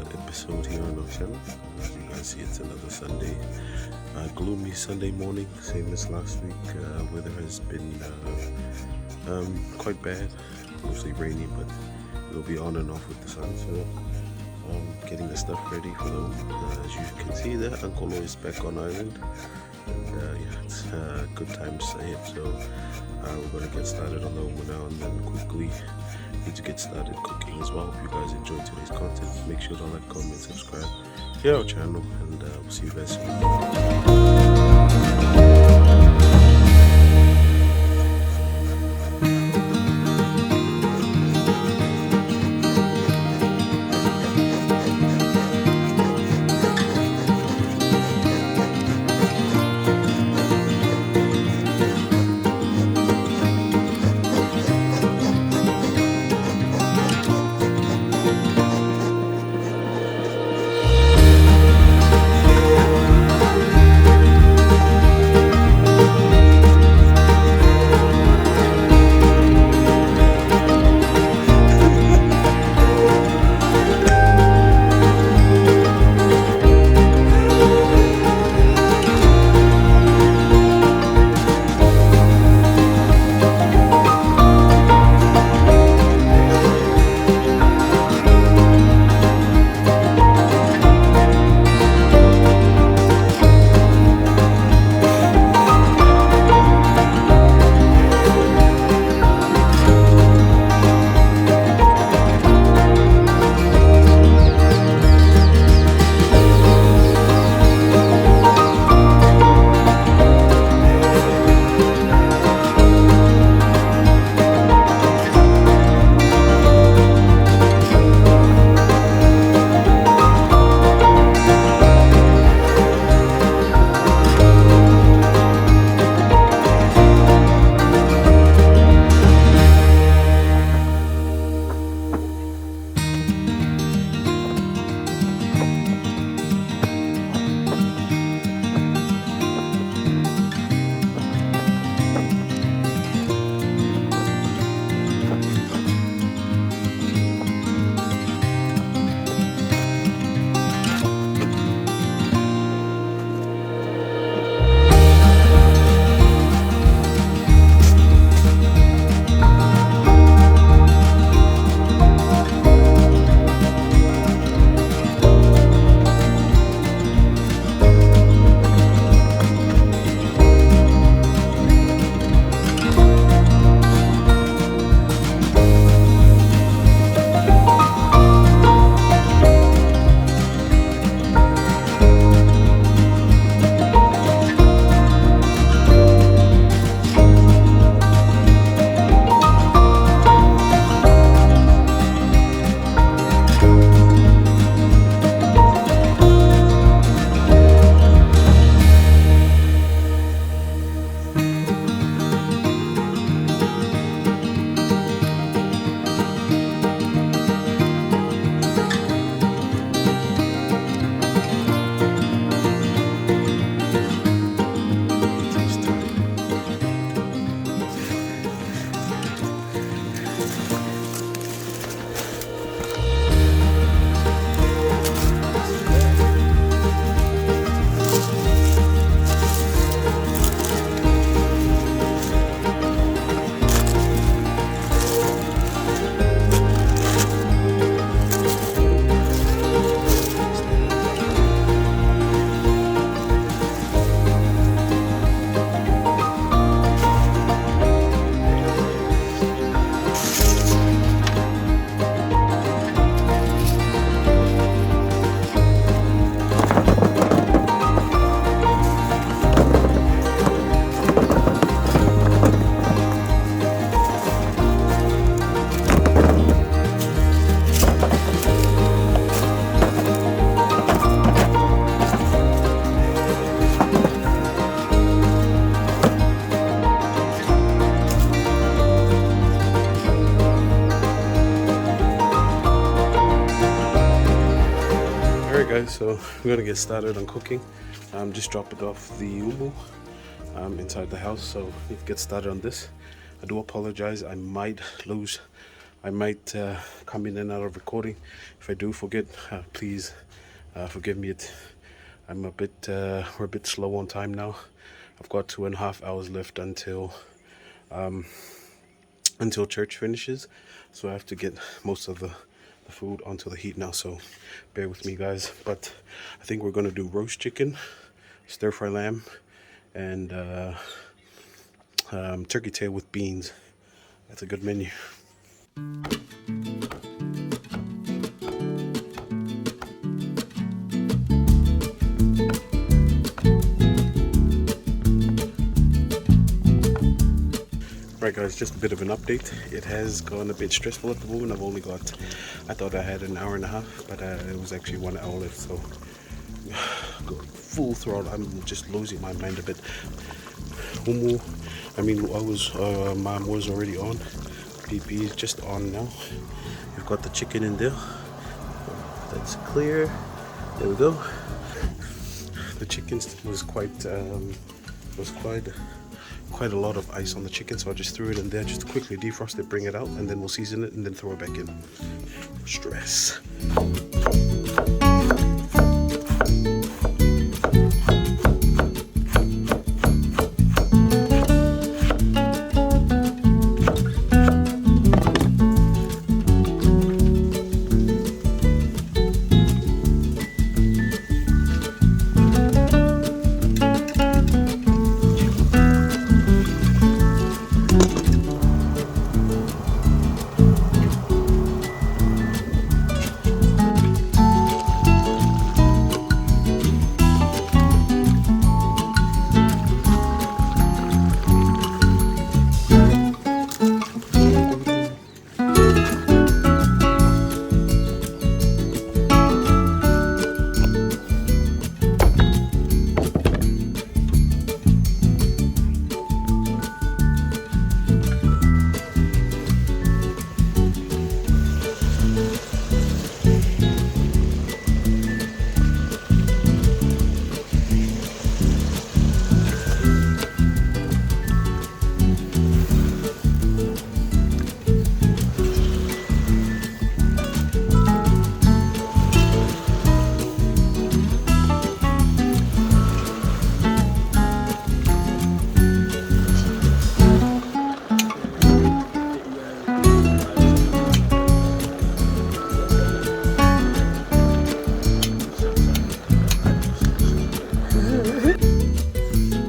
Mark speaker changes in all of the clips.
Speaker 1: another episode here on our channel. As you guys see, it's another Sunday, gloomy Sunday morning, same as last week. Weather has been quite bad, mostly rainy, but it'll be on and off with the sun. So getting the stuff ready for them. As you can see there, Uncle is back on island, and yeah, it's good times ahead. So we're going to get started on the Omo now, and then quickly need to get started cooking as well. Hope you guys enjoyed today's content. Make sure to like, comment, subscribe to our channel, and we'll see you guys soon. Guys, so we're gonna get started on cooking. Just drop it off the umu inside the house, so we get started on this. I do apologize, I might lose I might come in and out of recording. If I do forget, please forgive me. I'm a bit we're a bit slow on time now. I've got 2.5 hours left until church finishes, so I have to get most of the food onto the heat now, so bear with me, guys. But I think we're gonna do roast chicken, stir fry lamb, and turkey tail with beans. That's a good menu. Right, guys, just a bit of an update. It has gone a bit stressful at the moment. I thought I had an hour and a half, but it was actually 1 hour left, so going full throttle. I'm just losing my mind a bit. Mom was already on. PP is just on now. We've got the chicken in there. That's clear. There we go. The chicken was quite a lot of ice on the chicken, so I just threw it in there just to quickly defrost it, bring it out, and then we'll season it and then throw it back in. Stress.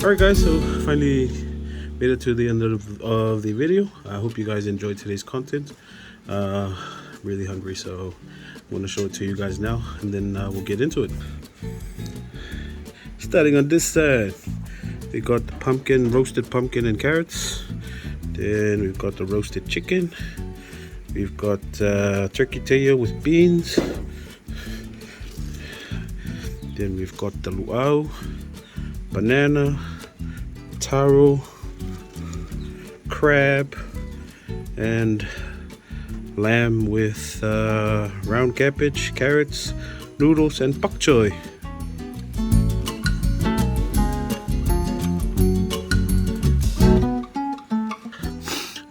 Speaker 1: Alright, guys, so finally made it to the end of the video. I hope you guys enjoyed today's content. Really hungry, so I'm going to show it to you guys now, and then we'll get into it. Starting on this side, we got the roasted pumpkin and carrots. Then we've got the roasted chicken. We've got turkey tail with beans. Then we've got the luau, banana, taro, crab, and lamb with round cabbage, carrots, noodles, and pak choy.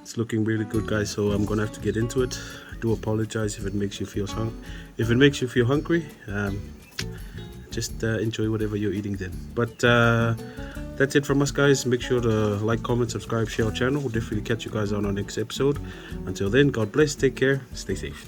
Speaker 1: It's looking really good, guys, so I'm gonna have to get into it. I do apologize if it makes you feel hungry. Just enjoy whatever you're eating then. But that's it from us, guys. Make sure to like, comment, subscribe, share our channel. We'll definitely catch you guys on our next episode. Until then, God bless, take care, stay safe.